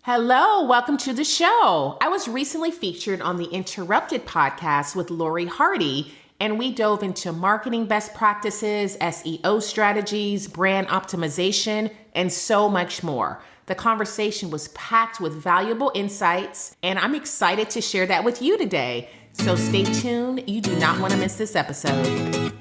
Hello, welcome to the show. I was recently featured on the Interrupted podcast with Laurie Hardie, and we dove into marketing best practices, SEO strategies, brand optimization, and so much more. The conversation was packed with valuable insights, and I'm excited to share that with you today. So stay tuned. You do not want to miss this episode.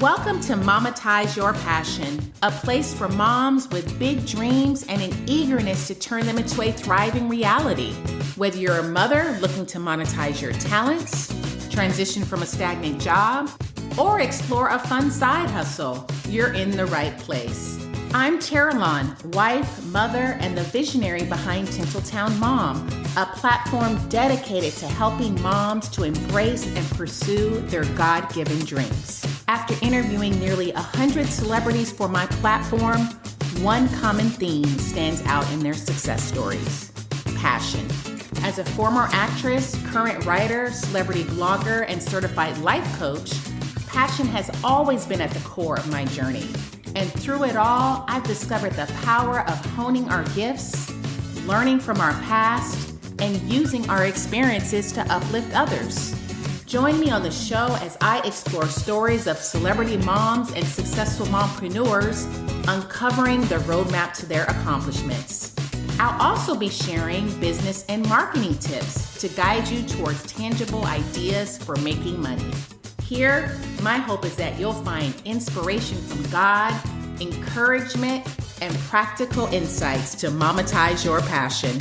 Welcome to Monetize Your Passion, a place for moms with big dreams and an eagerness to turn them into a thriving reality. Whether you're a mother looking to monetize your talents, transition from a stagnant job, or explore a fun side hustle, you're in the right place. I'm Caroline, wife, mother, and the visionary behind Tinseltown Mom, a platform dedicated to helping moms to embrace and pursue their God-given dreams. After interviewing nearly 100 celebrities for my platform, one common theme stands out in their success stories: passion. As a former actress, current writer, celebrity blogger, and certified life coach, passion has always been at the core of my journey. And through it all, I've discovered the power of honing our gifts, learning from our past, and using our experiences to uplift others. Join me on the show as I explore stories of celebrity moms and successful mompreneurs, uncovering the roadmap to their accomplishments. I'll also be sharing business and marketing tips to guide you towards tangible ideas for making money. Here, my hope is that you'll find inspiration from God, encouragement, and practical insights to monetize your passion.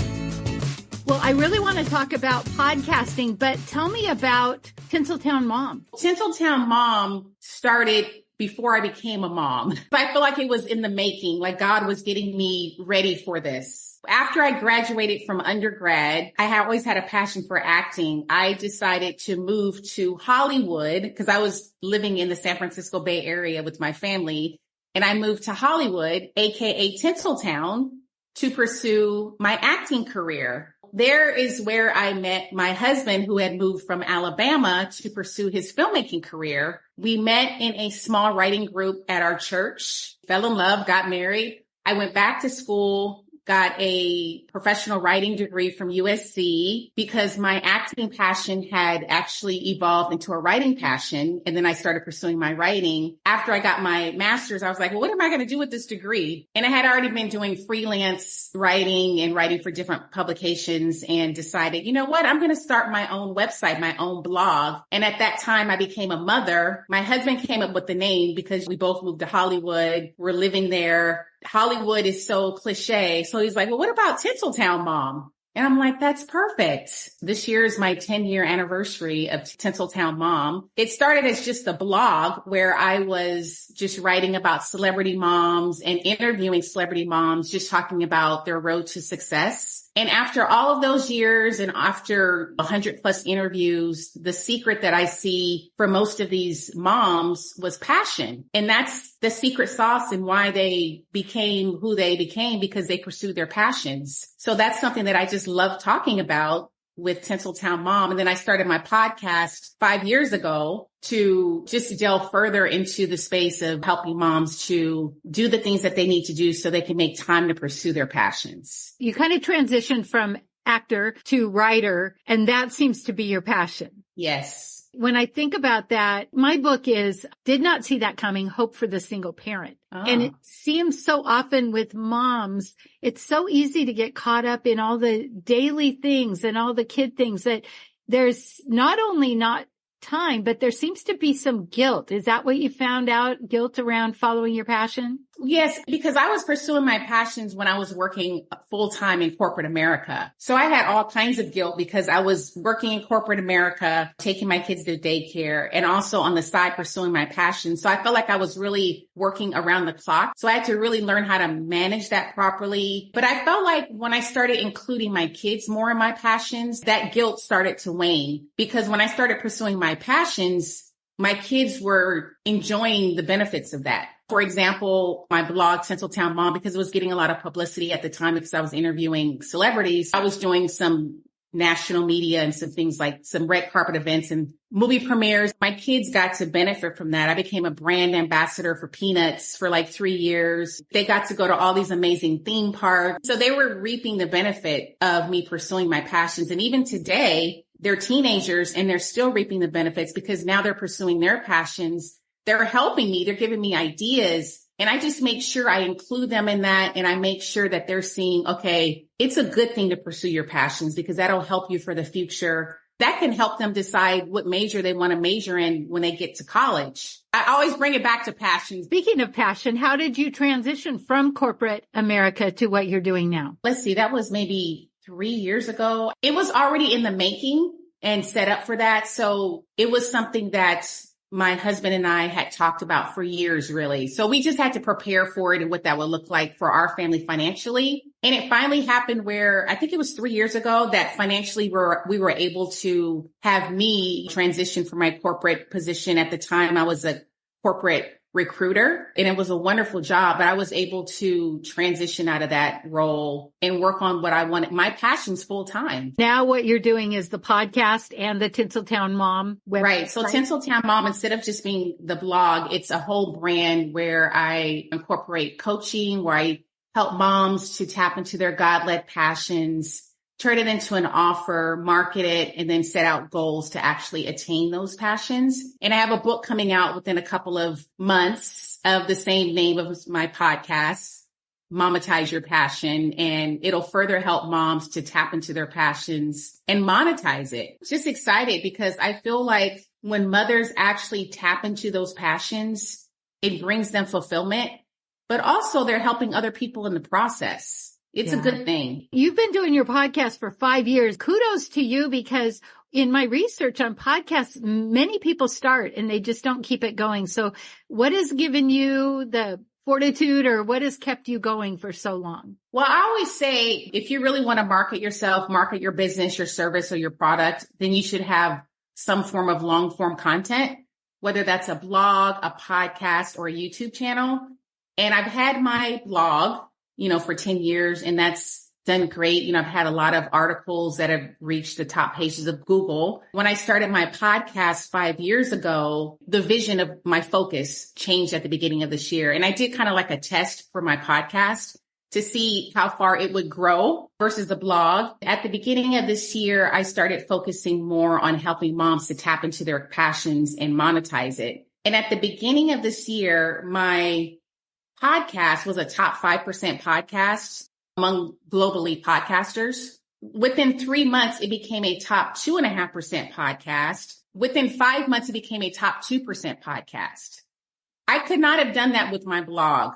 Well, I really want to talk about podcasting, but tell me about Tinseltown Mom. Tinseltown Mom started before I became a mom. I feel like it was in the making, like God was getting me ready for this. After I graduated from undergrad, I had always had a passion for acting. I decided to move to Hollywood because I was living in the San Francisco Bay Area with my family. And I moved to Hollywood, aka Tinseltown, to pursue my acting career. There is where I met my husband, who had moved from Alabama to pursue his filmmaking career. We met in a small writing group at our church, fell in love, got married. I went back to school, got a professional writing degree from USC because my acting passion had actually evolved into a writing passion. And then I started pursuing my writing. After I got my master's, I was like, well, what am I going to do with this degree? And I had already been doing freelance writing and writing for different publications and decided, you know what? I'm going to start my own website, my own blog. And at that time, I became a mother. My husband came up with the name because we both moved to Hollywood. We're living there. Hollywood is so cliche. So he's like, well, what about Tinseltown Mom? And I'm like, that's perfect. This year is my 10-year anniversary of Tinseltown Mom. It started as just a blog where I was just writing about celebrity moms and interviewing celebrity moms, just talking about their road to success. And after all of those years and after 100 plus interviews, the secret that I see for most of these moms was passion. And that's the secret sauce and why they became who they became, because they pursued their passions. So that's something that I just love talking about with Tinseltown Mom. And then I started my podcast 5 years ago to just delve further into the space of helping moms to do the things that they need to do so they can make time to pursue their passions. You kind of transitioned from actor to writer, and that seems to be your passion. Yes. When I think about that, my book is Did Not See That Coming, Hope for the Single Parent. Oh. And it seems so often with moms, it's so easy to get caught up in all the daily things and all the kid things that there's not only not time, but there seems to be some guilt. Is that what you found out? Guilt around following your passion? Yes, because I was pursuing my passions when I was working full time in corporate America. So I had all kinds of guilt because I was working in corporate America, taking my kids to daycare, and also on the side pursuing my passion. So I felt like I was really working around the clock. So I had to really learn how to manage that properly. But I felt like when I started including my kids more in my passions, that guilt started to wane, because when I started pursuing my passions, my kids were enjoying the benefits of that. For example, my blog, Tinseltown Mom, because it was getting a lot of publicity at the time because I was interviewing celebrities, I was doing some national media and some things like some red carpet events and movie premieres. My kids got to benefit from that. I became a brand ambassador for Peanuts for like 3 years. They got to go to all these amazing theme parks. So they were reaping the benefit of me pursuing my passions. And even today, they're teenagers and they're still reaping the benefits because now they're pursuing their passions. They're helping me. They're giving me ideas. And I just make sure I include them in that. And I make sure that they're seeing, okay, it's a good thing to pursue your passions because that'll help you for the future. That can help them decide what major they want to major in when they get to college. I always bring it back to passion. Speaking of passion, how did you transition from corporate America to what you're doing now? Let's see, that was maybe 3 years ago. It was already in the making and set up for that. So it was something that my husband and I had talked about for years, really. So we just had to prepare for it and what that would look like for our family financially. And it finally happened where I think it was 3 years ago that financially we were able to have me transition from my corporate position. At the time, I was a corporate recruiter and it was a wonderful job, but I was able to transition out of that role and work on what I wanted, my passions full time. Now what you're doing is the podcast and the Tinseltown Mom website. Right. So Tinseltown Mom, instead of just being the blog, it's a whole brand where I incorporate coaching, where I help moms to tap into their God-led passions, turn it into an offer, market it, and then set out goals to actually attain those passions. And I have a book coming out within a couple of months of the same name of my podcast, Momatize Your Passion. And it'll further help moms to tap into their passions and monetize it. Just excited because I feel like when mothers actually tap into those passions, it brings them fulfillment, but also they're helping other people in the process. It's a good thing. You've been doing your podcast for 5 years. Kudos to you because in my research on podcasts, many people start and they just don't keep it going. So what has given you the fortitude or what has kept you going for so long? Well, I always say if you really want to market yourself, market your business, your service, or your product, then you should have some form of long form content, whether that's a blog, a podcast, or a YouTube channel. And I've had my blog for 10 years and that's done great. I've had a lot of articles that have reached the top pages of Google. When I started my podcast 5 years ago, the vision of my focus changed at the beginning of this year. And I did kind of like a test for my podcast to see how far it would grow versus the blog. At the beginning of this year, I started focusing more on helping moms to tap into their passions and monetize it. And at the beginning of this year, my podcast was a top 5% podcast among globally podcasters. Within 3 months, it became a top 2.5% podcast. Within 5 months, it became a top 2% podcast. I could not have done that with my blog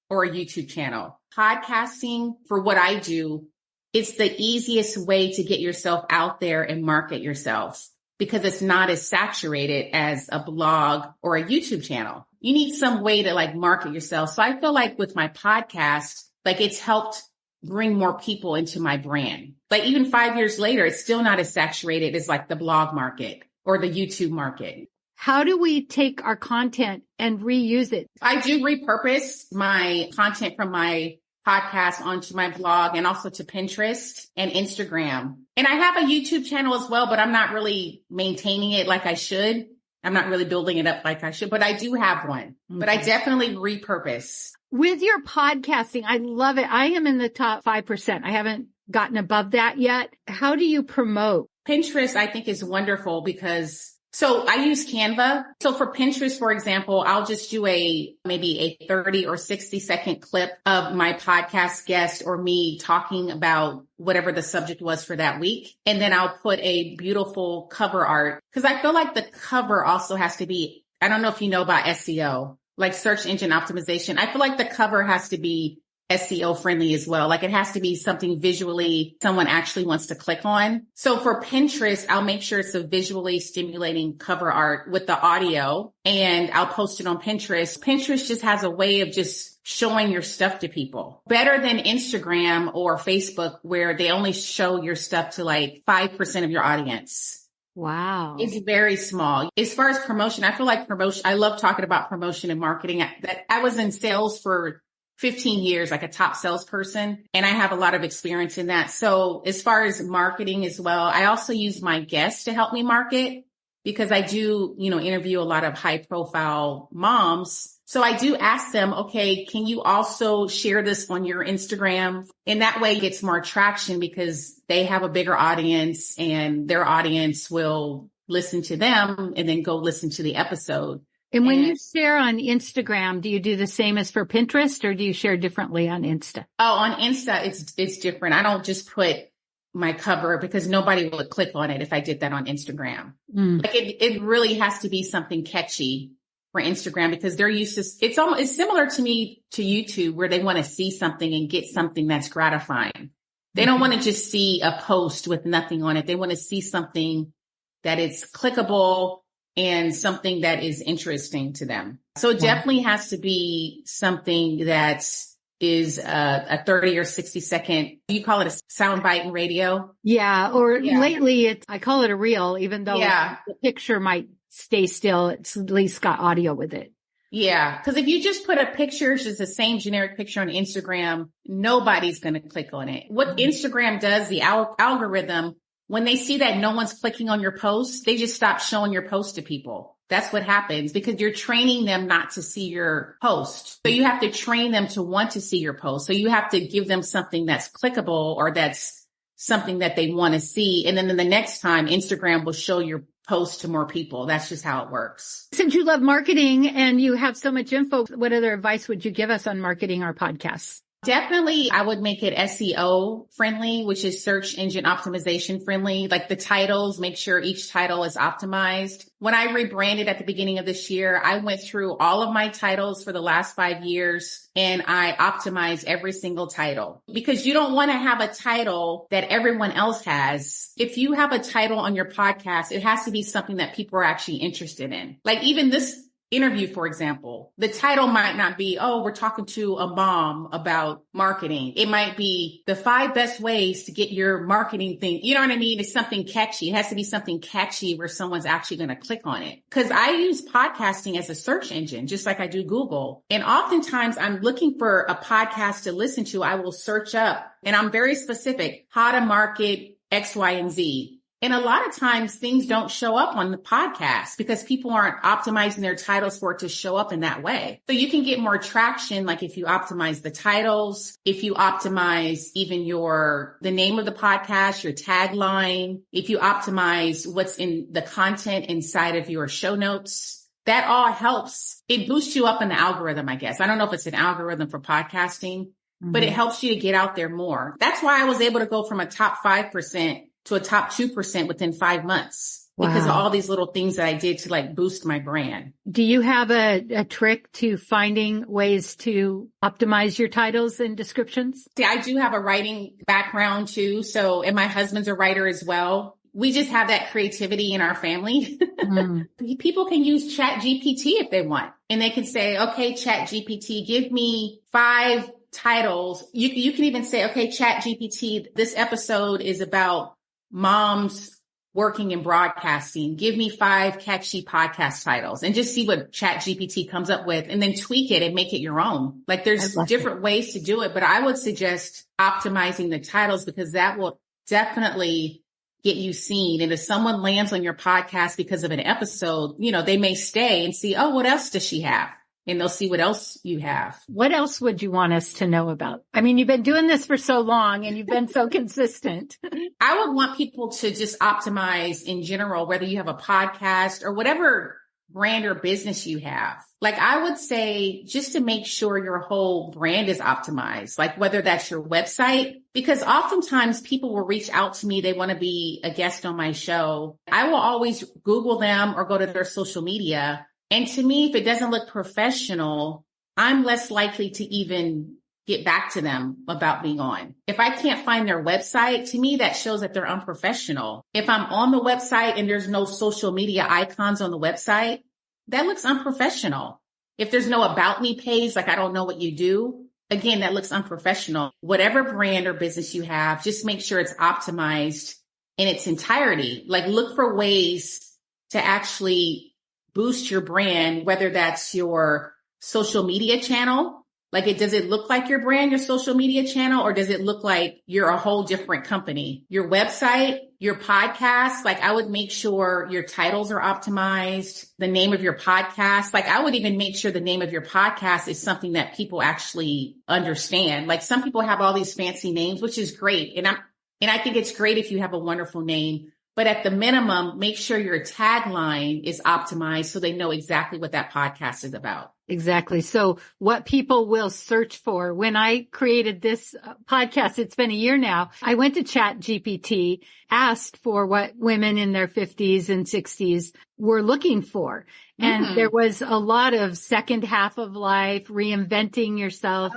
or a YouTube channel. Podcasting, for what I do, it's the easiest way to get yourself out there and market yourself because it's not as saturated as a blog or a YouTube channel. You need some way to like market yourself. So I feel like with my podcast, like it's helped bring more people into my brand. Like even 5 years later, it's still not as saturated as like the blog market or the YouTube market. How do we take our content and reuse it? I do repurpose my content from my podcast onto my blog and also to Pinterest and Instagram. And I have a YouTube channel as well, but I'm not really maintaining it like I should. I'm not really building it up like I should, but I do have one. But I definitely repurpose. With your podcasting, I love it. I am in the top 5%. I haven't gotten above that yet. How do you promote? Pinterest, I think, is wonderful because so I use Canva. So for Pinterest, for example, I'll just do maybe a 30 or 60 second clip of my podcast guest or me talking about whatever the subject was for that week. And then I'll put a beautiful cover art because I feel like the cover also has to be, I don't know if you know about SEO, like search engine optimization. I feel like the cover has to be SEO friendly as well. Like it has to be something visually someone actually wants to click on. So for Pinterest, I'll make sure it's a visually stimulating cover art with the audio and I'll post it on Pinterest. Pinterest just has a way of just showing your stuff to people better than Instagram or Facebook where they only show your stuff to like 5% of your audience. Wow. It's very small. As far as promotion, I feel like I love talking about promotion and marketing. I was in sales for 15 years, like a top salesperson, and I have a lot of experience in that. So as far as marketing as well, I also use my guests to help me market because I do, interview a lot of high profile moms. So I do ask them, okay, can you also share this on your Instagram? And that way it gets more traction because they have a bigger audience and their audience will listen to them and then go listen to the episode. And when you share on Instagram, do you do the same as for Pinterest or do you share differently on Insta? Oh, on Insta, it's different. I don't just put my cover because nobody would click on it if I did that on Instagram. Like it really has to be something catchy for Instagram because they're used to, it's similar to me to YouTube where they want to see something and get something that's gratifying. They don't want to just see a post with nothing on it. They want to see something that is clickable and something that is interesting to them. So it definitely has to be something that is a 30 or 60 second, you call it a soundbite in radio? Yeah. Or lately I call it a reel, even though the picture might stay still. It's at least got audio with it. Yeah. Cause if you just put a picture, it's just the same generic picture on Instagram, nobody's going to click on it. What Instagram does, the algorithm, when they see that no one's clicking on your post, they just stop showing your post to people. That's what happens because you're training them not to see your post. So you have to train them to want to see your post. So you have to give them something that's clickable or that's something that they want to see. And then the next time Instagram will show your post to more people. That's just how it works. Since you love marketing and you have so much info, what other advice would you give us on marketing our podcasts? Definitely, I would make it SEO friendly, which is search engine optimization friendly. Like the titles, make sure each title is optimized. When I rebranded at the beginning of this year, I went through all of my titles for the last 5 years and I optimized every single title because you don't want to have a title that everyone else has. If you have a title on your podcast, it has to be something that people are actually interested in. Like even this interview, for example, the title might not be, oh, we're talking to a mom about marketing. It might be the 5 best ways to get your marketing thing. You know what I mean? It's something catchy. It has to be something catchy where someone's actually going to click on it. Cause I use podcasting as a search engine, just like I do Google. And oftentimes I'm looking for a podcast to listen to. I will search up and I'm very specific, how to market X, Y, and Z. And a lot of times things don't show up on the podcast because people aren't optimizing their titles for it to show up in that way. So you can get more traction, like if you optimize the titles, if you optimize even the name of the podcast, your tagline, if you optimize what's in the content inside of your show notes, that all helps. It boosts you up in the algorithm, I guess. I don't know if it's an algorithm for podcasting, but it helps you to get out there more. That's why I was able to go from a top 5% to a top 2% within 5 months because of all these little things that I did to like boost my brand. Do you have a trick to finding ways to optimize your titles and descriptions? See, I do have a writing background too. So, and my husband's a writer as well. We just have that creativity in our family. People can use Chat GPT if they want. And they can say, okay, Chat GPT, give me 5 titles. You can even say, okay, Chat GPT, this episode is about moms working in broadcasting. Give me 5 catchy podcast titles and just see what Chat GPT comes up with and then tweak it and make it your own. Like there's different ways to do it, but I would suggest optimizing the titles because that will definitely get you seen. And if someone lands on your podcast because of an episode, they may stay and see, oh, what else does she have? And they'll see what else you have. What else would you want us to know about? I mean, you've been doing this for so long and you've been so consistent. I would want people to just optimize in general, whether you have a podcast or whatever brand or business you have. Like I would say just to make sure your whole brand is optimized, like whether that's your website, because oftentimes people will reach out to me. They want to be a guest on my show. I will always Google them or go to their social media. And to me, if it doesn't look professional, I'm less likely to even get back to them about being on. If I can't find their website, to me, that shows that they're unprofessional. If I'm on the website and there's no social media icons on the website, that looks unprofessional. If there's no about me page, like I don't know what you do, again, that looks unprofessional. Whatever brand or business you have, just make sure it's optimized in its entirety. Like look for ways to actually boost your brand, whether that's your social media channel Like, does it look like your brand, your social media channel, or does it look like you're a whole different company? Your website, your podcast, like I would make sure your titles are optimized, the name of your podcast. Like I would even make sure the name of your podcast is something that people actually understand. Like some people have all these fancy names, which is great. And I think it's great if you have a wonderful name, but at the minimum, make sure your tagline is optimized so they know exactly what that podcast is about. Exactly. So what people will search for. When I created this podcast, it's been a year now, I went to Chat GPT, asked for what women in their 50s and 60s were looking for. And there was a lot of second half of life, reinventing yourself.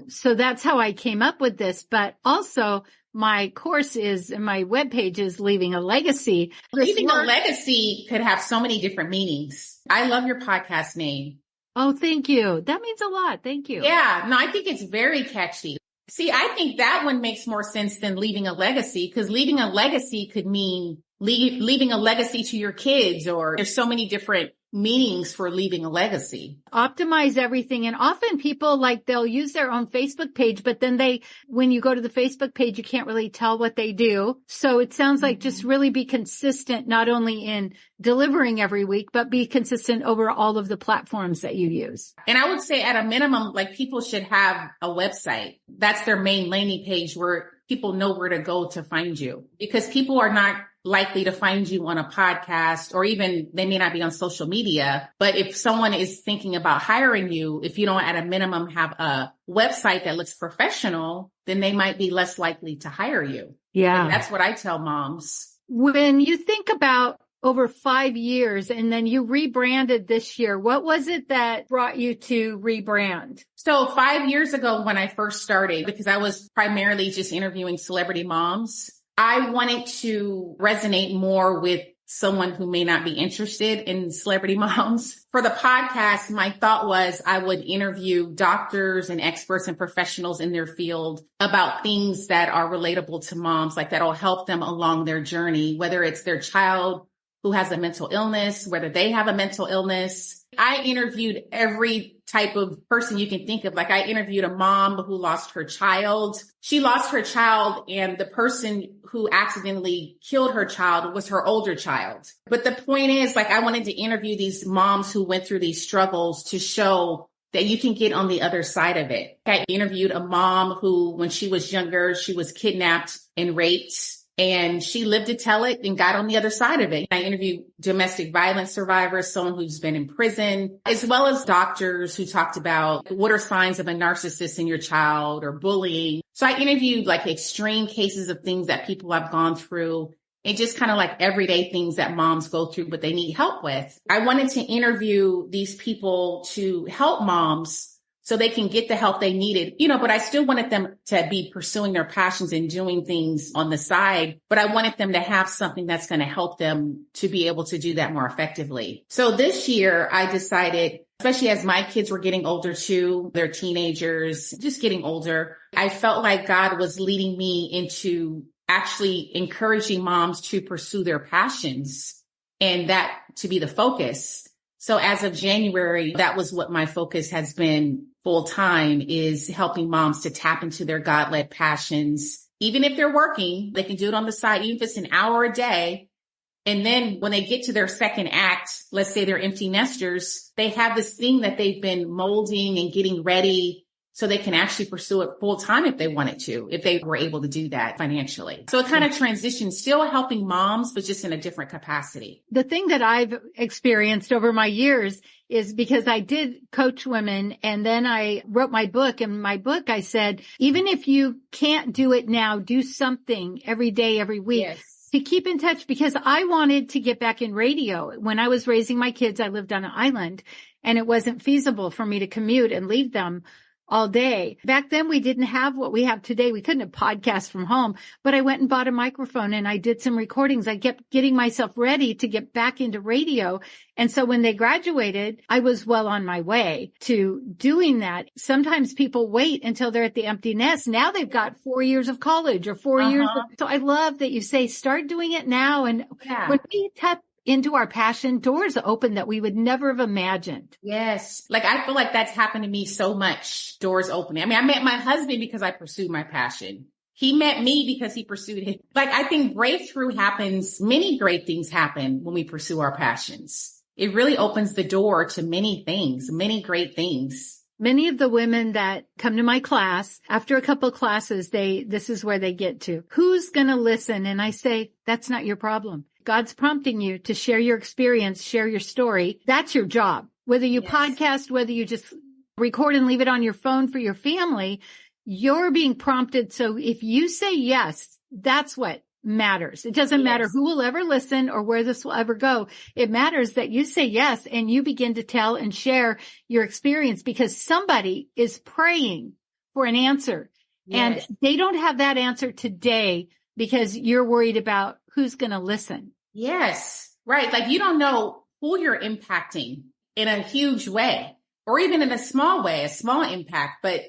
So that's how I came up with this. But also my course is, and my webpage is Leaving a Legacy. Leaving a legacy could have so many different meanings. I love your podcast name. Oh, thank you. That means a lot. Thank you. Yeah, no, I think it's very catchy. See, I think that one makes more sense than leaving a legacy, because leaving a legacy could mean leaving a legacy to your kids, or there's so many different meanings for leaving a legacy. Optimize everything. And often people they'll use their own Facebook page, but then when you go to the Facebook page, you can't really tell what they do. So it sounds like just really be consistent, not only in delivering every week, but be consistent over all of the platforms that you use. And I would say at a minimum, like people should have a website. That's their main landing page where people know where to go to find you, because people are not likely to find you on a podcast, or even they may not be on social media. But if someone is thinking about hiring you, if you don't at a minimum have a website that looks professional, then they might be less likely to hire you. Yeah. And that's what I tell moms. When you think about over 5 years and then you rebranded this year, what was it that brought you to rebrand? So 5 years ago when I first started, because I was primarily just interviewing celebrity moms, I wanted to resonate more with someone who may not be interested in celebrity moms. For the podcast, my thought was I would interview doctors and experts and professionals in their field about things that are relatable to moms, like that'll help them along their journey, whether it's their child who has a mental illness, whether they have a mental illness. I interviewed every type of person you can think of. Like I interviewed a mom who lost her child. She lost her child, and the person who accidentally killed her child was her older child. But the point is, I wanted to interview these moms who went through these struggles to show that you can get on the other side of it. I interviewed a mom who, when she was younger, she was kidnapped and raped, and she lived to tell it and got on the other side of it. I interviewed domestic violence survivors, someone who's been in prison, as well as doctors who talked about what are signs of a narcissist in your child or bullying. So I interviewed extreme cases of things that people have gone through, and just kind of everyday things that moms go through, but they need help with. I wanted to interview these people to help moms so they can get the help they needed, but I still wanted them to be pursuing their passions and doing things on the side, but I wanted them to have something that's going to help them to be able to do that more effectively. So this year I decided, especially as my kids were getting older too, they're teenagers, just getting older, I felt like God was leading me into actually encouraging moms to pursue their passions and that to be the focus. So as of January, that was what my focus has been full time, is helping moms to tap into their God-led passions. Even if they're working, they can do it on the side, even if it's an hour a day. And then when they get to their second act, let's say they're empty nesters, they have this thing that they've been molding and getting ready so they can actually pursue it full time if they wanted to, if they were able to do that financially. So it kind of transitions, still helping moms, but just in a different capacity. The thing that I've experienced over my years is because I did coach women, and then I wrote my book. In my book, I said, even if you can't do it now, do something every day, every week. Yes. To keep in touch, because I wanted to get back in radio. When I was raising my kids, I lived on an island, and it wasn't feasible for me to commute and leave them all day. Back then, we didn't have what we have today. We couldn't have podcasts from home, but I went and bought a microphone and I did some recordings. I kept getting myself ready to get back into radio. And so when they graduated, I was well on my way to doing that. Sometimes people wait until they're at the empty nest. Now they've got 4 years of college or 4 years. So I love that you say, start doing it now. And when we into our passion, doors open that we would never have imagined. Yes. Like, I feel like that's happened to me so much, doors opening. I mean, I met my husband because I pursued my passion. He met me because he pursued it. Like, I think breakthrough happens. Many great things happen when we pursue our passions. It really opens the door to many things, many great things. Many of the women that come to my class, after a couple of classes, this is where they get to. Who's going to listen? And I say, that's not your problem. God's prompting you to share your experience, share your story. That's your job. Whether you podcast, whether you just record and leave it on your phone for your family, you're being prompted. So if you say yes, that's what matters. It doesn't matter who will ever listen or where this will ever go. It matters that you say yes and you begin to tell and share your experience, because somebody is praying for an answer and they don't have that answer today because you're worried about who's going to listen. Yes, right. Like, you don't know who you're impacting in a huge way, or even in a small way, a small impact, but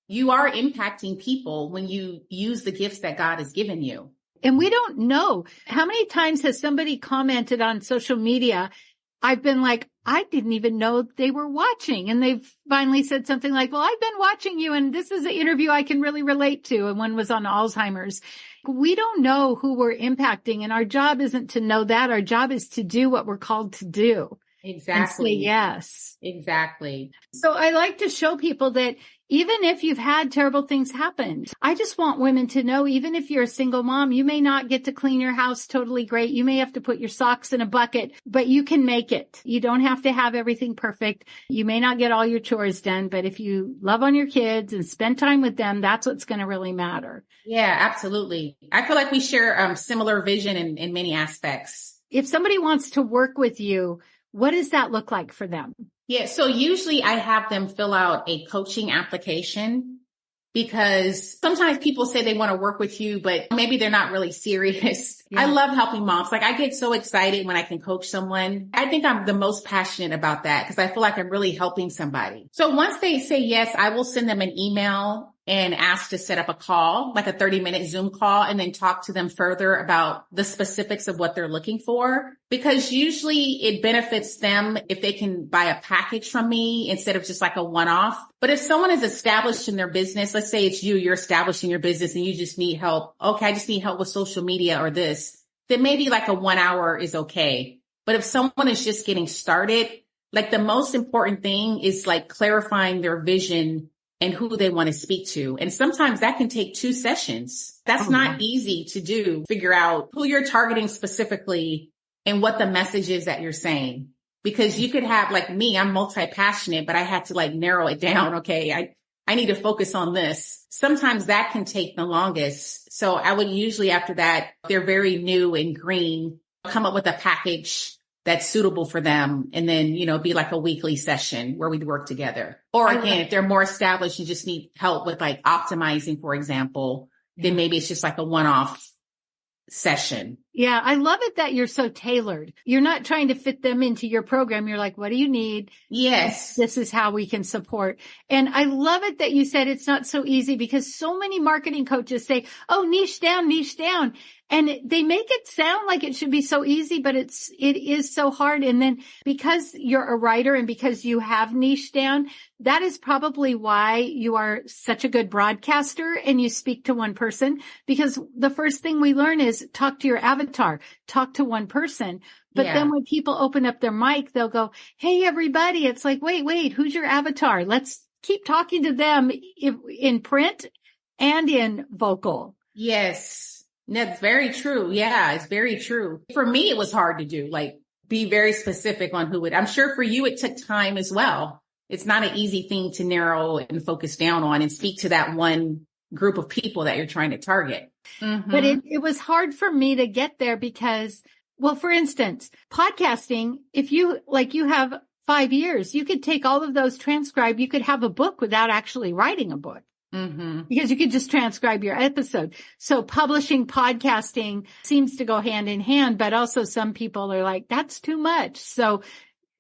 you are impacting people when you use the gifts that God has given you. And we don't know. How many times has somebody commented on social media? I've been like, I didn't even know they were watching. And they've finally said something like, well, I've been watching you and this is an interview I can really relate to. And one was on Alzheimer's. We don't know who we're impacting. And our job isn't to know that. Our job is to do what we're called to do. Exactly. And say yes. Exactly. So I like to show people that even if you've had terrible things happen, I just want women to know, even if you're a single mom, you may not get to clean your house totally great. You may have to put your socks in a bucket, but you can make it. You don't have to have everything perfect. You may not get all your chores done, but if you love on your kids and spend time with them, that's what's going to really matter. Yeah, absolutely. I feel like we share similar vision in many aspects. If somebody wants to work with you, what does that look like for them? Yeah. So usually I have them fill out a coaching application, because sometimes people say they want to work with you, but maybe they're not really serious. Yeah. I love helping moms. Like, I get so excited when I can coach someone. I think I'm the most passionate about that because I feel like I'm really helping somebody. So once they say yes, I will send them an email and ask to set up a call, like a 30-minute Zoom call, and then talk to them further about the specifics of what they're looking for. Because usually it benefits them if they can buy a package from me instead of just like a one-off. But if someone is established in their business, let's say it's you're establishing your business and you just need help. Okay, I just need help with social media or this, then maybe like a 1 hour is okay. But if someone is just getting started, like, the most important thing is like clarifying their vision and who they want to speak to. And sometimes that can take 2 sessions. That's not easy to do. Figure out who you're targeting specifically and what the message is that you're saying. Because you could have, like me, I'm multi-passionate, but I had to like narrow it down. Okay, I need to focus on this. Sometimes that can take the longest. So I would usually, after that, if they're very new and green, come up with a package that's suitable for them. And then, be like a weekly session where we'd work together. Or again, if they're more established, you just need help with like optimizing, for example, then maybe it's just like a one-off session. Yeah. I love it that you're so tailored. You're not trying to fit them into your program. You're like, what do you need? Yes. This is how we can support. And I love it that you said it's not so easy, because so many marketing coaches say, oh, niche down, niche down. And they make it sound like it should be so easy, but it is so hard. And then because you're a writer and because you have niche down, that is probably why you are such a good broadcaster and you speak to one person, because the first thing we learn is talk to your avatar, talk to one person. But then when people open up their mic, they'll go, hey, everybody. It's like, wait, who's your avatar? Let's keep talking to them in print and in vocal. Yes. That's very true. Yeah, it's very true. For me, it was hard to do, like, be very specific on who it. I'm sure for you, it took time as well. It's not an easy thing to narrow and focus down on and speak to that one group of people that you're trying to target. Mm-hmm. But it was hard for me to get there because, well, for instance, podcasting, if you have 5 years, you could take all of those transcribed. You could have a book without actually writing a book. Mm-hmm. Because you could just transcribe your episode. So publishing, podcasting seems to go hand in hand, but also some people are like, that's too much. So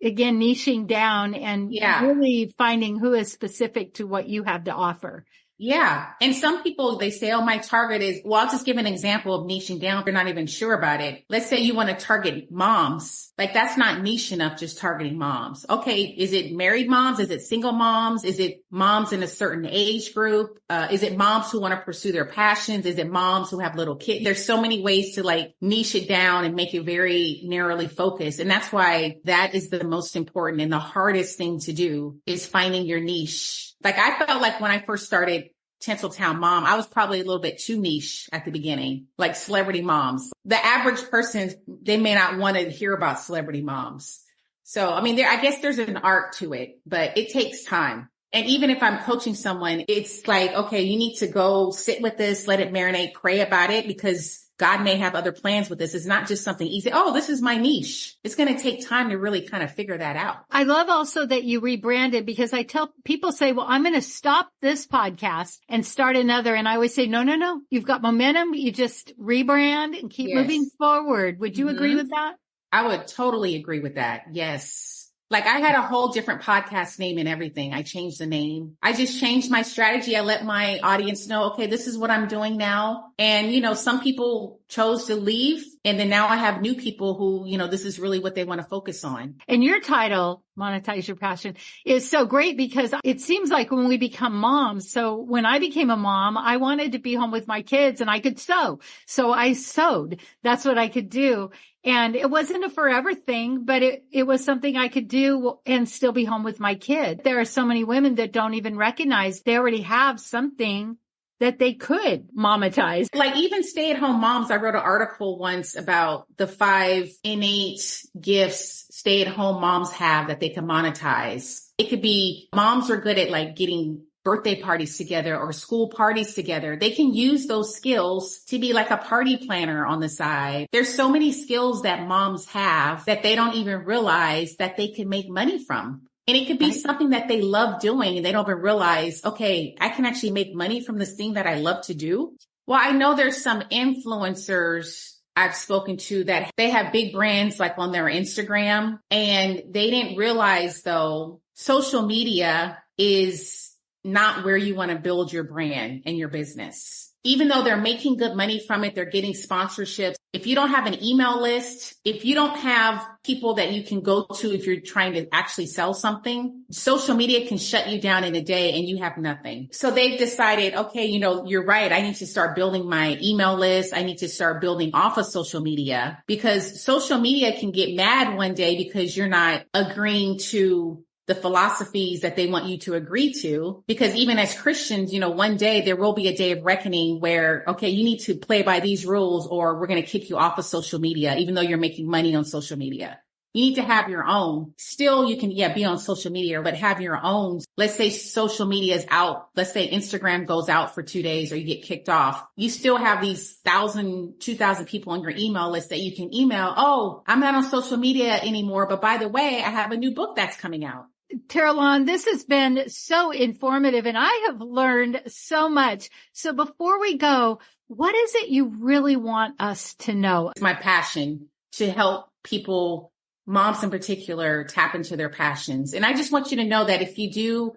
again, niching down and really finding who is specific to what you have to offer. Yeah. And some people, they say, oh, my target is, well, I'll just give an example of niching down if you're not even sure about it. Let's say you want to target moms. Like that's not niche enough, just targeting moms. Okay. Is it married moms? Is it single moms? Is it moms in a certain age group? Is it moms who want to pursue their passions? Is it moms who have little kids? There's so many ways to like niche it down and make it very narrowly focused. And that's why that is the most important and the hardest thing to do is finding your niche. Like I felt like when I first started Tinseltown Mom, I was probably a little bit too niche at the beginning, like celebrity moms. The average person, they may not want to hear about celebrity moms. So, I mean, I guess there's an art to it, but it takes time. And even if I'm coaching someone, it's like, okay, you need to go sit with this, let it marinate, pray about it because God may have other plans with this. It's not just something easy. Oh, this is my niche. It's going to take time to really kind of figure that out. I love also that you rebranded because I tell people say, well, I'm going to stop this podcast and start another. And I always say, no. You've got momentum. You just rebrand and keep moving forward. Would you agree with that? I would totally agree with that. Yes. Like I had a whole different podcast name and everything. I changed the name. I just changed my strategy. I let my audience know, okay, this is what I'm doing now. And, you know, some people chose to leave. And then now I have new people who, you know, this is really what they want to focus on. And your title, Monetize Your Passion, is so great because it seems like when we become moms. So when I became a mom, I wanted to be home with my kids and I could sew. So I sewed. That's what I could do. And it wasn't a forever thing, but it was something I could do and still be home with my kid. There are so many women that don't even recognize they already have something that they could monetize. Like even stay-at-home moms, I wrote an article once about the 5 innate gifts stay-at-home moms have that they can monetize. It could be moms are good at like getting birthday parties together or school parties together. They can use those skills to be like a party planner on the side. There's so many skills that moms have that they don't even realize that they can make money from. And it could be something that they love doing and they don't even realize, okay, I can actually make money from this thing that I love to do. Well, I know there's some influencers I've spoken to that they have big brands like on their Instagram and they didn't realize though, social media is not where you want to build your brand and your business. Even though they're making good money from it, they're getting sponsorships. If you don't have an email list, if you don't have people that you can go to if you're trying to actually sell something, social media can shut you down in a day and you have nothing. So they've decided, okay, you know, you're right. I need to start building my email list. I need to start building off of social media because social media can get mad one day because you're not agreeing to the philosophies that they want you to agree to, because even as Christians, you know, one day there will be a day of reckoning where, okay, you need to play by these rules or we're going to kick you off of social media, even though you're making money on social media. You need to have your own. Still, you can, be on social media, but have your own. Let's say social media is out. Let's say Instagram goes out for 2 days or you get kicked off. You still have these 1,000, 2,000 people on your email list that you can email. Oh, I'm not on social media anymore, but by the way, I have a new book that's coming out. Tara-Lon, this has been so informative and I have learned so much. So before we go, what is it you really want us to know? It's my passion to help people, moms in particular, tap into their passions. And I just want you to know that if you do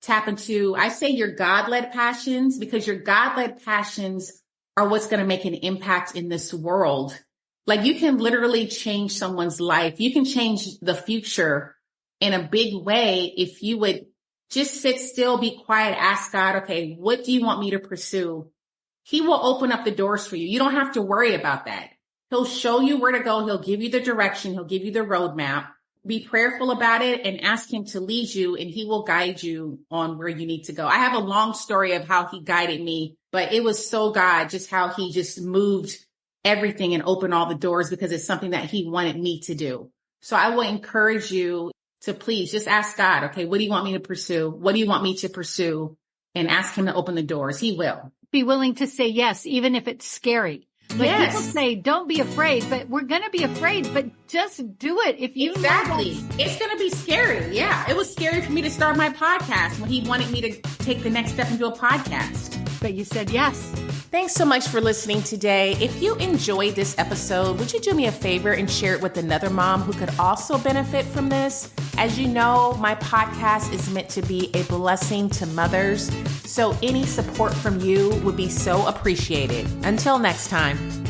tap into, I say your God-led passions, because your God-led passions are what's going to make an impact in this world. Like you can literally change someone's life. You can change the future in a big way if you would just sit still, be quiet, ask God, okay, what do you want me to pursue? He will open up the doors for you. You don't have to worry about that. He'll show you where to go. He'll give you the direction. He'll give you the roadmap. Be prayerful about it and ask him to lead you and he will guide you on where you need to go. I have a long story of how he guided me, but it was so God, just how he just moved everything and opened all the doors because it's something that he wanted me to do. So I will encourage you to please just ask God, okay, what do you want me to pursue? What do you want me to pursue? And ask him to open the doors. He will. Be willing to say yes, even if it's scary. Like people say, don't be afraid, but we're going to be afraid, but just do it. If you Exactly. It's going to be scary. Yeah. It was scary for me to start my podcast when he wanted me to take the next step and do a podcast. But you said yes. Thanks so much for listening today. If you enjoyed this episode, would you do me a favor and share it with another mom who could also benefit from this? As you know, my podcast is meant to be a blessing to mothers, so any support from you would be so appreciated. Until next time.